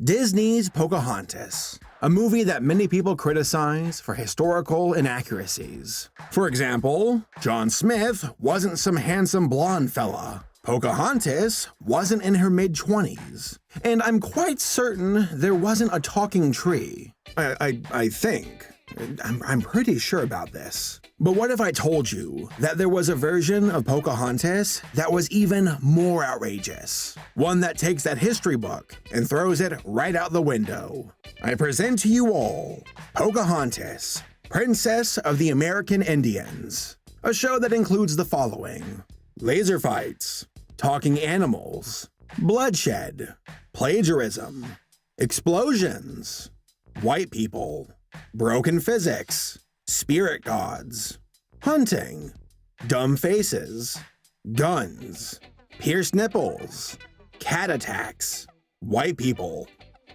Disney's Pocahontas, a movie that many people criticize for historical inaccuracies. For example, John Smith wasn't some handsome blonde fella. Pocahontas wasn't in her mid-20s. And I'm quite certain there wasn't a talking tree. I think. I'm pretty sure about this. But what if I told you that there was a version of Pocahontas that was even more outrageous? One that takes that history book and throws it right out the window. I present to you all Pocahontas, Princess of the American Indians. A show that includes the following: laser fights, talking animals, bloodshed, plagiarism, explosions, white people, broken physics, spirit gods, hunting, dumb faces, guns, pierced nipples, cat attacks, white people,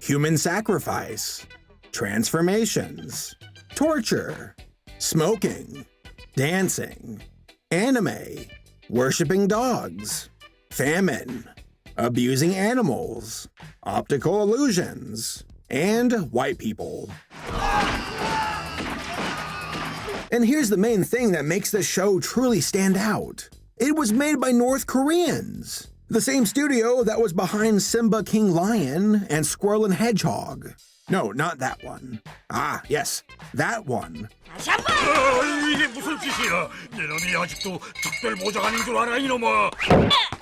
human sacrifice, transformations, torture, smoking, dancing, anime, worshiping dogs, famine, abusing animals, optical illusions, and white people. And here's the main thing that makes this show truly stand out. It was made by North Koreans, the same studio that was behind Simba King Lion and Squirrel and Hedgehog. No, not that one. Ah, yes, that one.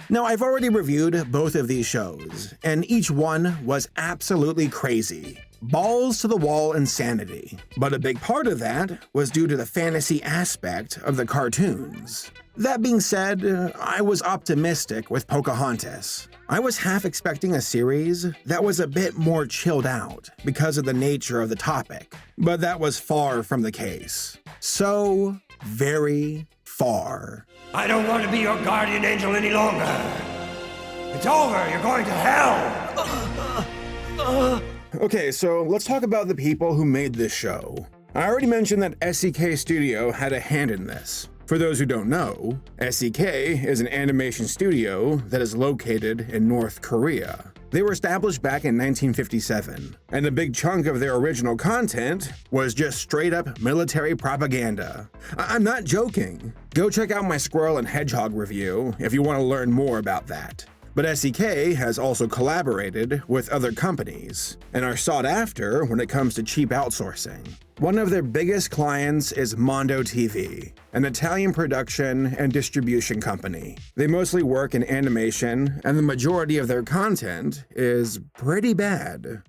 Now, I've already reviewed both of these shows, and each one was absolutely crazy. Balls to the wall insanity. But a big part of that was due to the fantasy aspect of the cartoons. That being said, I was optimistic with Pocahontas. I was half expecting a series that was a bit more chilled out because of the nature of the topic, but that was far from the case. So very far. I don't want to be your guardian angel any longer. It's over, you're going to hell. Okay, so let's talk about the people who made this show. I already mentioned that SEK Studio had a hand in this. For those who don't know, SEK is an animation studio that is located in North Korea. They were established back in 1957, and a big chunk of their original content was just straight-up military propaganda. I'm not joking. Go check out my Squirrel and Hedgehog review if you want to learn more about that. But SEK has also collaborated with other companies and are sought after when it comes to cheap outsourcing. One of their biggest clients is Mondo TV, an Italian production and distribution company. They mostly work in animation, and the majority of their content is pretty bad.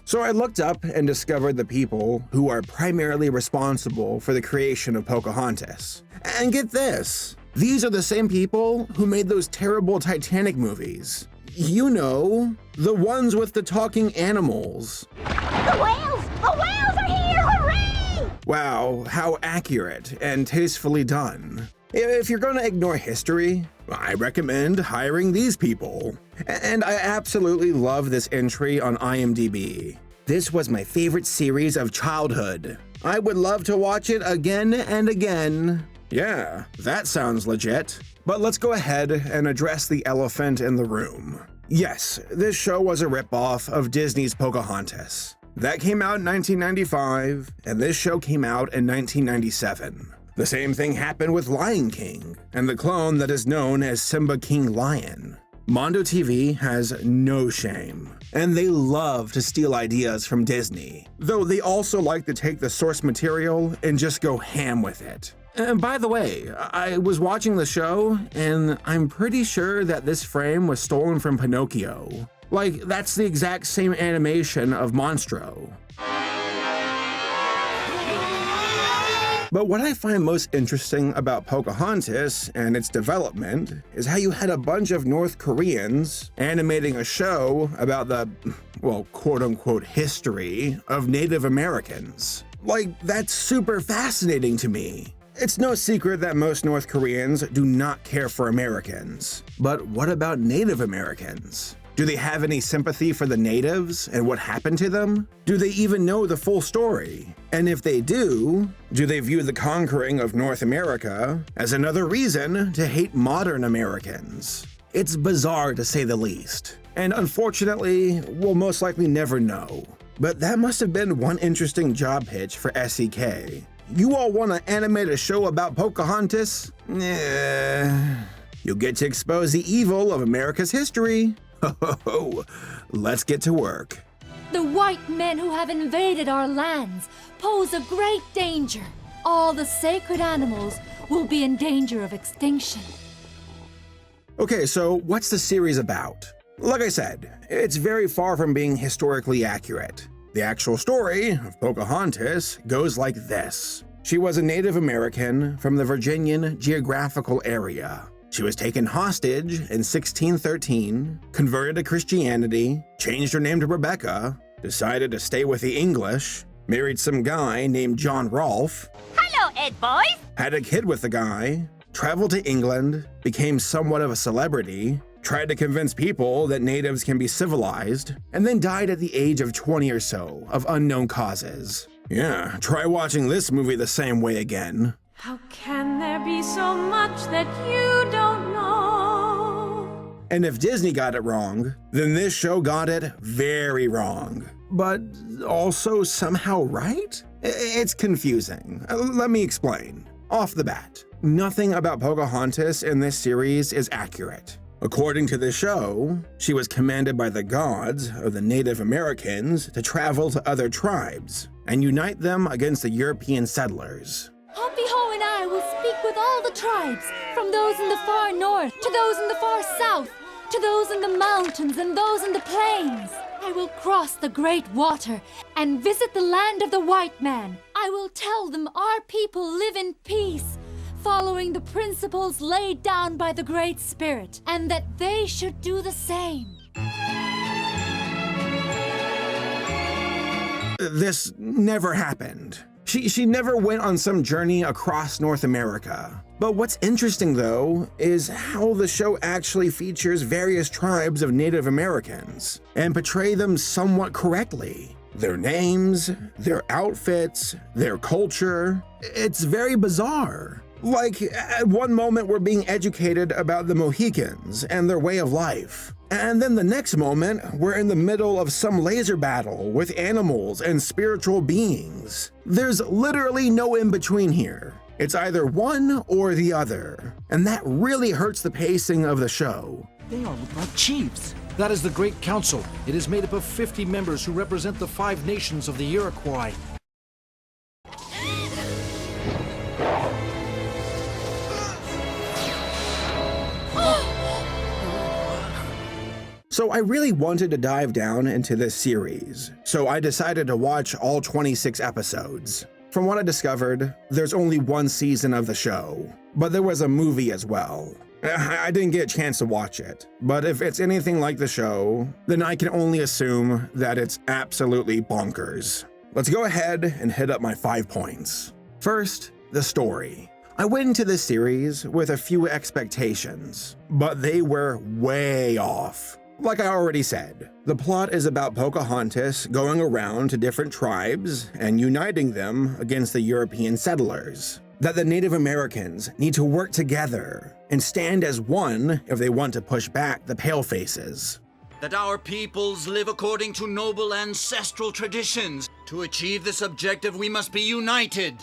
So I looked up and discovered the people who are primarily responsible for the creation of Pocahontas. And get this, these are the same people who made those terrible Titanic movies. You know, the ones with the talking animals. The whales! The whales are here! Hooray! Wow, how accurate and tastefully done. If you're gonna ignore history, I recommend hiring these people. And I absolutely love this entry on IMDb. This was my favorite series of childhood. I would love to watch it again and again. Yeah, that sounds legit. But let's go ahead and address the elephant in the room. Yes, this show was a ripoff of Disney's Pocahontas. That came out in 1995, and this show came out in 1997. The same thing happened with Lion King, and the clone that is known as Simba King Lion. Mondo TV has no shame, and they love to steal ideas from Disney, though they also like to take the source material and just go ham with it. And by the way, I was watching the show, and I'm pretty sure that this frame was stolen from Pinocchio. Like, that's the exact same animation of Monstro. But what I find most interesting about Pocahontas and its development is how you had a bunch of North Koreans animating a show about the, well, quote-unquote history of Native Americans. Like, that's super fascinating to me. It's no secret that most North Koreans do not care for Americans. But what about Native Americans? Do they have any sympathy for the natives and what happened to them? Do they even know the full story? And if they do they view the conquering of North America as another reason to hate modern Americans? It's bizarre to say the least, and unfortunately, we'll most likely never know. But that must have been one interesting job pitch for SEK. You all want to animate a show about Pocahontas? You'll get to expose the evil of America's history. Ho, let's get to work. The white men who have invaded our lands pose a great danger. All the sacred animals will be in danger of extinction. Okay, so what's the series about? Like I said, it's very far from being historically accurate. The actual story of Pocahontas goes like this. She was a Native American from the Virginian geographical area. She was taken hostage in 1613, converted to Christianity, changed her name to Rebecca, decided to stay with the English, married some guy named John Rolfe. Hello, Ed boys. Had a kid with the guy, traveled to England, became somewhat of a celebrity, tried to convince people that natives can be civilized, and then died at the age of 20 or so of unknown causes. Yeah, try watching this movie the same way again. How can there be so much that you don't know? And if Disney got it wrong, then this show got it very wrong. But also somehow right? It's confusing. Let me explain. Off the bat, nothing about Pocahontas in this series is accurate. According to the show, she was commanded by the gods of the Native Americans to travel to other tribes and unite them against the European settlers. Hoppy Ho and I will speak with all the tribes, from those in the far north to those in the far south, to those in the mountains and those in the plains. I will cross the great water and visit the land of the white man. I will tell them our people live in peace, following the principles laid down by the Great Spirit, and that they should do the same. This never happened. She never went on some journey across North America. But what's interesting, though, is how the show actually features various tribes of Native Americans and portray them somewhat correctly. Their names, their outfits, their culture. It's very bizarre. Like, at one moment we're being educated about the Mohicans and their way of life. And then the next moment, we're in the middle of some laser battle with animals and spiritual beings. There's literally no in-between here. It's either one or the other. And that really hurts the pacing of the show. They all look like chiefs. That is the Great Council. It is made up of 50 members who represent the 5 nations of the Iroquois. So I really wanted to dive down into this series, so I decided to watch all 26 episodes. From what I discovered, there's only one season of the show, but there was a movie as well. I didn't get a chance to watch it, but if it's anything like the show, then I can only assume that it's absolutely bonkers. Let's go ahead and hit up my 5 points. First, the story. I went into this series with a few expectations, but they were way off. Like I already said, the plot is about Pocahontas going around to different tribes and uniting them against the European settlers. That the Native Americans need to work together and stand as one if they want to push back the palefaces. That our peoples live according to noble ancestral traditions. To achieve this objective, we must be united.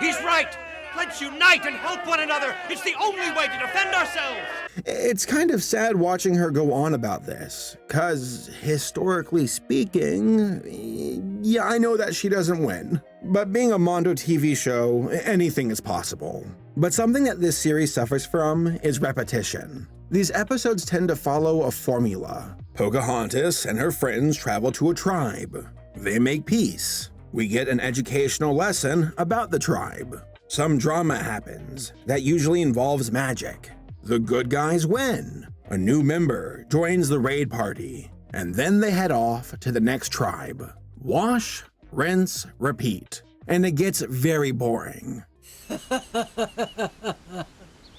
He's right! Let's unite and help one another! It's the only way to defend ourselves! It's kind of sad watching her go on about this, cause historically speaking, yeah, I know that she doesn't win. But being a Mondo TV show, anything is possible. But something that this series suffers from is repetition. These episodes tend to follow a formula. Pocahontas and her friends travel to a tribe. They make peace. We get an educational lesson about the tribe. Some drama happens that usually involves magic. The good guys win. A new member joins the raid party, and then they head off to the next tribe. Wash, rinse, repeat. And it gets very boring.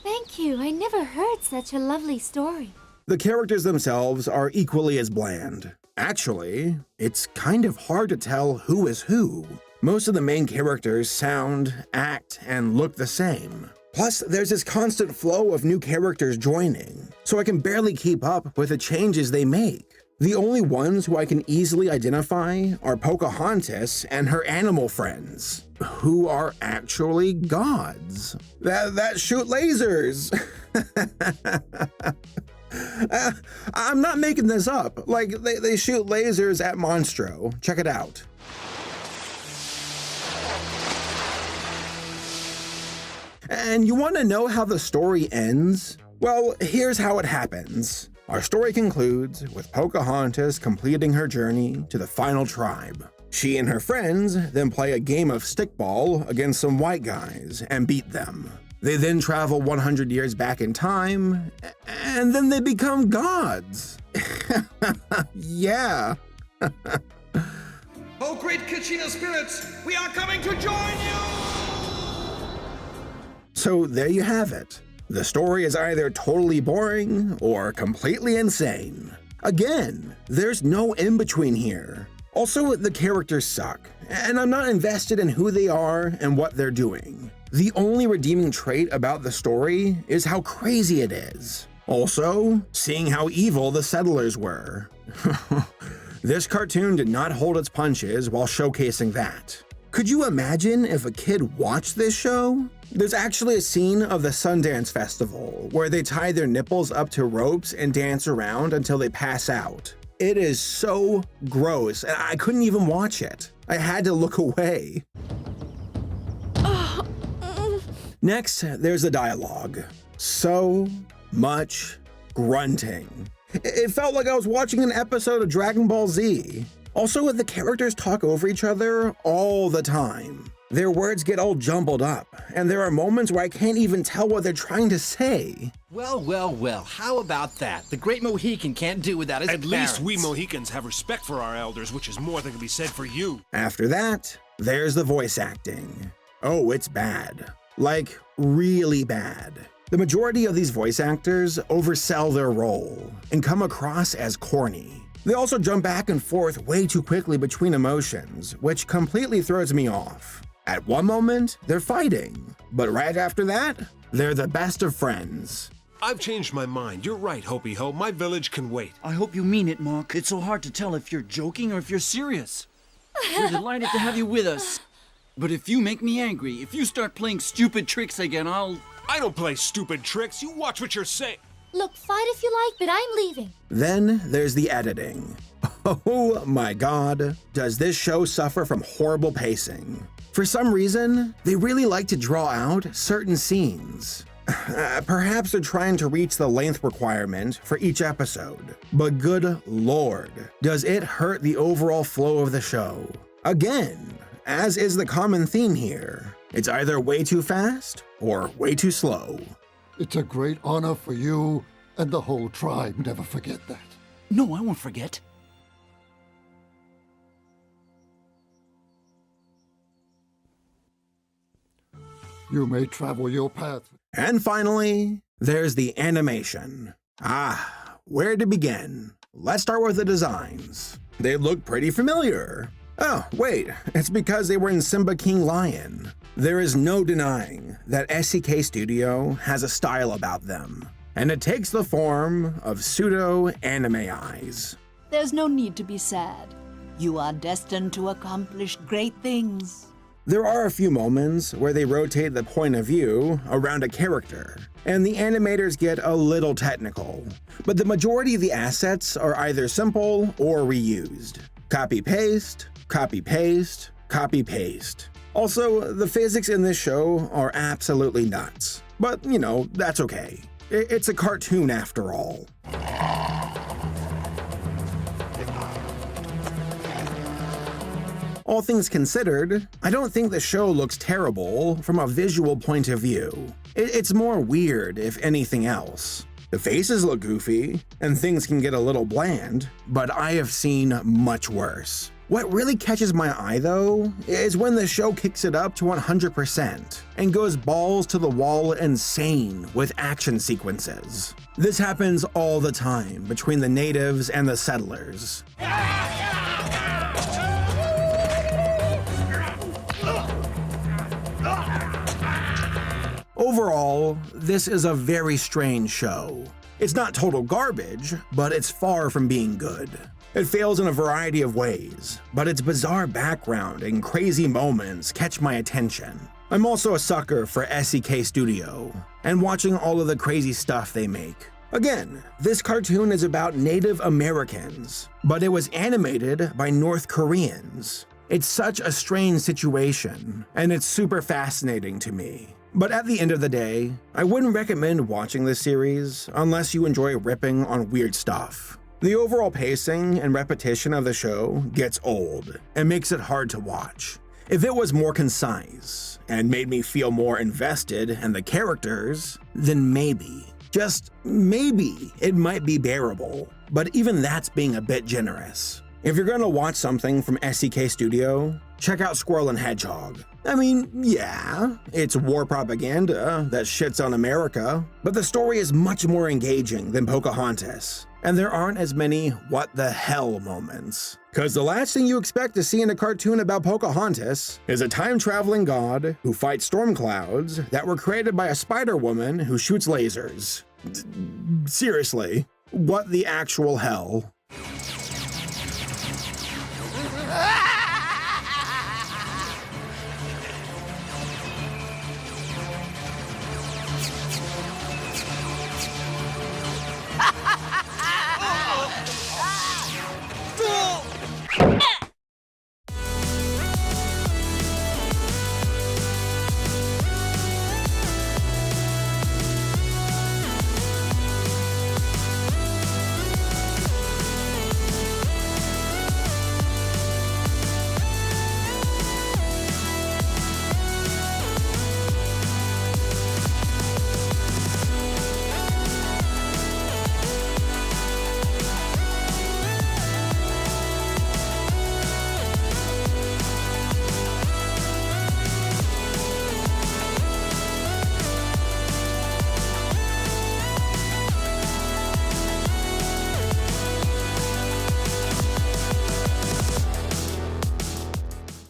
Thank you. I never heard such a lovely story. The characters themselves are equally as bland. Actually, it's kind of hard to tell who is who. Most of the main characters sound, act, and look the same. Plus, there's this constant flow of new characters joining, so I can barely keep up with the changes they make. The only ones who I can easily identify are Pocahontas and her animal friends, who are actually gods that shoot lasers. I'm not making this up. Like, they shoot lasers at Monstro. Check it out. And you want to know how the story ends? Well, here's how it happens. Our story concludes with Pocahontas completing her journey to the final tribe. She and her friends then play a game of stickball against some white guys and beat them. They then travel 100 years back in time, and then they become gods. Yeah. Oh, great Kachina spirits, we are coming to join you! So there you have it. The story is either totally boring or completely insane. Again, there's no in-between here. Also, the characters suck, and I'm not invested in who they are and what they're doing. The only redeeming trait about the story is how crazy it is. Also, seeing how evil the settlers were. This cartoon did not hold its punches while showcasing that. Could you imagine if a kid watched this show? There's actually a scene of the Sundance Festival where they tie their nipples up to ropes and dance around until they pass out. It is so gross, and I couldn't even watch it. I had to look away. Next, there's the dialogue. So much grunting. It felt like I was watching an episode of Dragon Ball Z. Also, the characters talk over each other all the time. Their words get all jumbled up, and there are moments where I can't even tell what they're trying to say. Well, how about that? The Great Mohican can't do without his At parents. least we Mohicans have respect for our elders, which is more than can be said for you. After that, there's the voice acting. Oh, it's bad. Like, really bad. The majority of these voice actors oversell their role and come across as corny. They also jump back and forth way too quickly between emotions, which completely throws me off. At one moment, they're fighting, but right after that, they're the best of friends. I've changed my mind. You're right, Hopi Ho. My village can wait. I hope you mean it, Mark. It's so hard to tell if you're joking or if you're serious. We're delighted to have you with us. But if you make me angry, if you start playing stupid tricks again, I don't play stupid tricks. You watch what you're saying. Look, fight if you like, but I'm leaving. Then there's the editing. Oh my god, does this show suffer from horrible pacing. For some reason, they really like to draw out certain scenes. Perhaps they're trying to reach the length requirement for each episode. But good lord, does it hurt the overall flow of the show. Again, as is the common theme here, it's either way too fast or way too slow. It's a great honor for you and the whole tribe. Never forget that. No, I won't forget. You may travel your path. And finally, there's the animation. Where to begin? Let's start with the designs. They look pretty familiar. Oh, wait, it's because they were in Simba King Lion. There is no denying that SCK Studio has a style about them, and it takes the form of pseudo-anime eyes. There's no need to be sad. You are destined to accomplish great things. There are a few moments where they rotate the point of view around a character, and the animators get a little technical, but the majority of the assets are either simple or reused. Copy-paste, copy-paste, copy-paste. Also, the physics in this show are absolutely nuts, but you know, that's okay. It's a cartoon after all. All things considered, I don't think the show looks terrible from a visual point of view. It's more weird, if anything else. The faces look goofy, and things can get a little bland, but I have seen much worse. What really catches my eye, though, is when the show kicks it up to 100% and goes balls to the wall insane with action sequences. This happens all the time between the natives and the settlers. Overall, this is a very strange show. It's not total garbage, but it's far from being good. It fails in a variety of ways, but its bizarre background and crazy moments catch my attention. I'm also a sucker for SEK Studio, and watching all of the crazy stuff they make. Again, this cartoon is about Native Americans, but it was animated by North Koreans. It's such a strange situation, and it's super fascinating to me. But at the end of the day, I wouldn't recommend watching this series unless you enjoy ripping on weird stuff. The overall pacing and repetition of the show gets old and makes it hard to watch. If it was more concise and made me feel more invested in the characters, then maybe, just maybe, it might be bearable. But even that's being a bit generous. If you're gonna watch something from SEK Studio, check out Squirrel and Hedgehog. I mean, yeah, it's war propaganda that shits on America, but the story is much more engaging than Pocahontas. And there aren't as many what the hell moments. Cause the last thing you expect to see in a cartoon about Pocahontas is a time-traveling god who fights storm clouds that were created by a spider woman who shoots lasers. Seriously, what the actual hell?